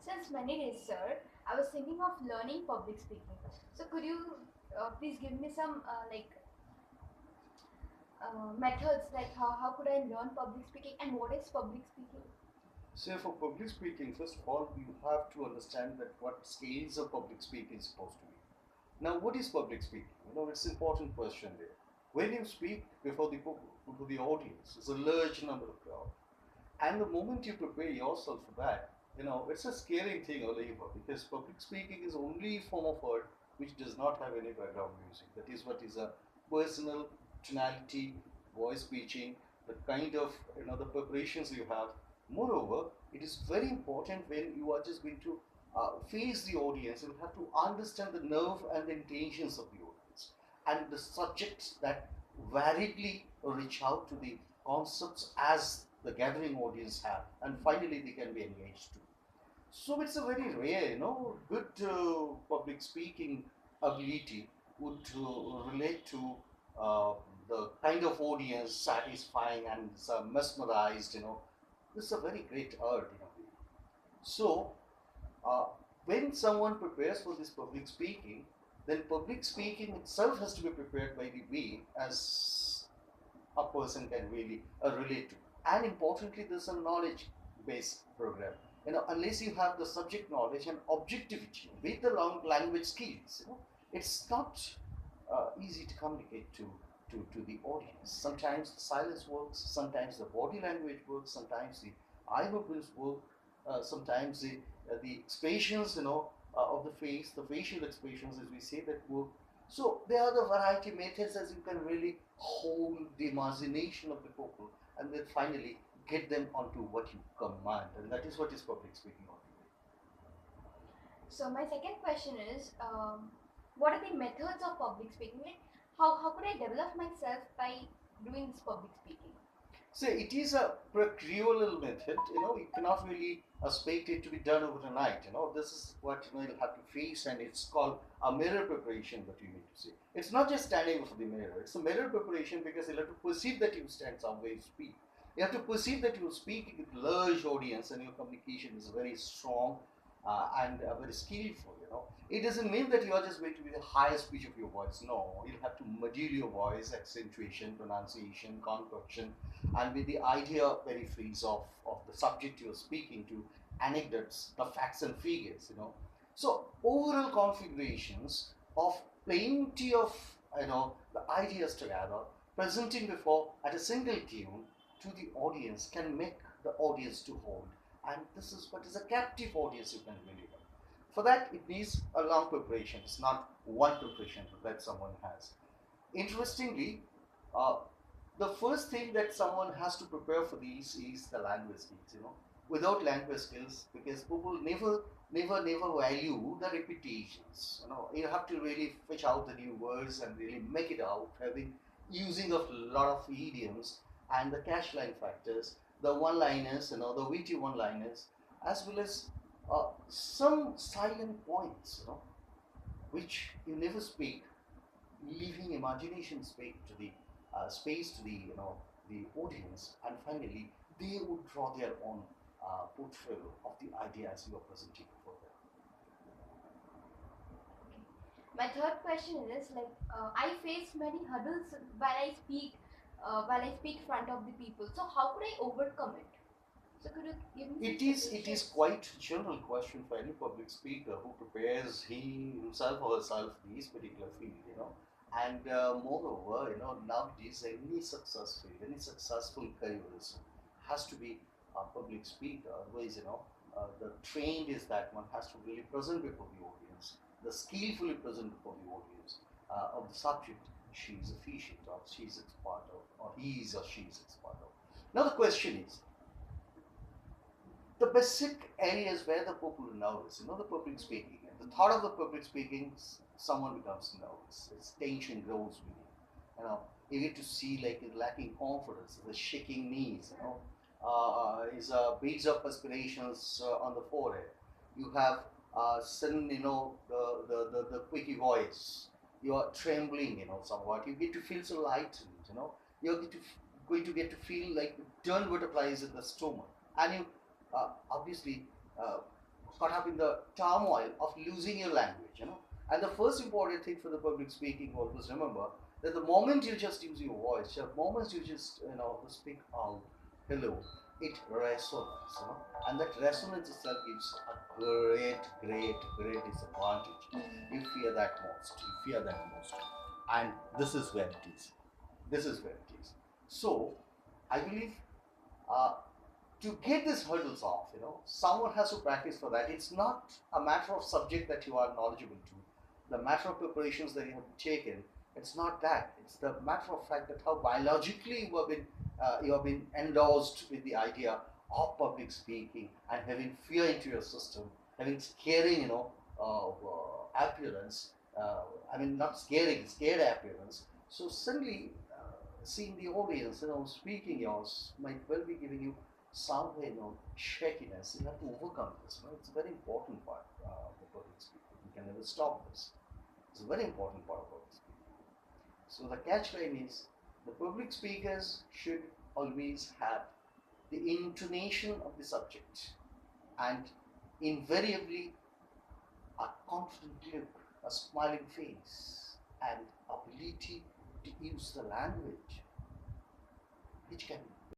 Since many days, sir, I was thinking of learning public speaking. So could you please give me some methods, like how could I learn public speaking and what is public speaking? So for public speaking, first of all, you have to understand that what stage of public speaking is supposed to be. Now, what is public speaking? It's an important question there. When you speak before the audience, it's a large number of crowd, and the moment you prepare yourself for that, it's a scary thing, Oliver, because public speaking is only form of art which does not have any background music. That is what is a personal tonality, voice pitching, the kind of the preparations you have. Moreover, it is very important when you are just going to face the audience, you have to understand the nerve and the intentions of the audience and the subjects that variedly reach out to the concepts as the gathering audience have, and finally they can be engaged too. So it's a very rare, good public speaking ability would relate to uh, the kind of audience satisfying and mesmerized. This is a very great art in a way. So uh, when someone prepares for this public speaking, then public speaking itself has to be prepared by the way as a person can really relate to. And importantly, there's a knowledge based program. Unless you have the subject knowledge and objectivity with the language skills, it's not easy to communicate to the audience. Sometimes silence works, sometimes the body language works, sometimes the eye movements work, sometimes the expressions, of the face, the facial expressions, as we say, that work. So there are the variety methods as you can really hold the imagination of the people and then finally get them onto what you command, and that is what is public speaking all the way. So my second question is, what are the methods of public speaking? Like how could I develop myself by doing this public speaking? So it is a procrual method. You cannot really expect it to be done overnight. This is what you'll have to face, and it's called a mirror preparation. What you need to say, it's not just standing before the mirror. It's a mirror preparation because you'll have to perceive that you stand somewhere you speak. You have to perceive that you speak with large audience, and your communication is very strong and very skillful. It doesn't mean that you are just going to be the highest pitch of your voice. No, you'll have to modulate your voice, accentuation, pronunciation, contraction, and with the idea very frees of the subject you're speaking to, anecdotes, the facts and figures. So overall configurations of plenty of the ideas together, presenting before at a single tune to the audience can make the audience to hold. And this is what is a captive audience you can really have. For that, it needs a long preparation. It's not one preparation that someone has. Interestingly, uh, the first thing that someone has to prepare for these is the language skills. Without language skills, because people never value the repetitions. You have to really fetch out the new words and really make it out, having using of a lot of idioms and the cash line factors, the one-liners, the witty one-liners, as well as some silent points, which you never speak, leaving imagination space to the audience, and finally they would draw their own portfolio of the ideas you are presenting before them. My third question is, like, I face many hurdles while I speak front of the people. So how could I overcome it? So could you give me It some is it is suggestions? quite general question for any public speaker who prepares himself or herself this particular field, And moreover, nowadays any successful careers has to be a public speaker. Otherwise, the trend is that one has to really present before the audience, the skillfully present before the audience of the subject she is efficient of, she is expert of, or he is or she is expert of. Now the question is, the basic areas where the people are nervous, the public speaking. At the thought of the public speaking, someone becomes nervous. Its tension grows with it. You get to see like lacking confidence, the shaking knees, is beads of perspirations on the forehead. You have sudden, the quickie voice. You are trembling, somewhat. You get to feel so lightened, You're going to get to feel like turn butterflies in the stomach, and you obviously uh, caught up in the turmoil of losing your language, And the first important thing for the public speaking, always remember that the moment you just use your voice, the moment you just speak out, hello, it resonates, and that resonance itself gives a great disadvantage. You fear that most. You fear that most, and this is where it is. This is where it is. So, I believe uh, to get these hurdles off, someone has to practice for that. It's not a matter of subject that you are knowledgeable to, the matter of preparations that you have taken. It's not that. It's the matter of fact that how biologically you have been endorsed with the idea of public speaking and having fear into your system, having scaring, appearance. I mean, not scaring, scared appearance. So suddenly, seeing the audience, speaking yours might well be giving you some shakiness. You have to overcome this. It's a very important part of public speaking. You can never stop this. It's a very important part of public speaking. So the catchline is the public speakers should always have the intonation of the subject and invariably a confident look, a smiling face, and ability to use the language which can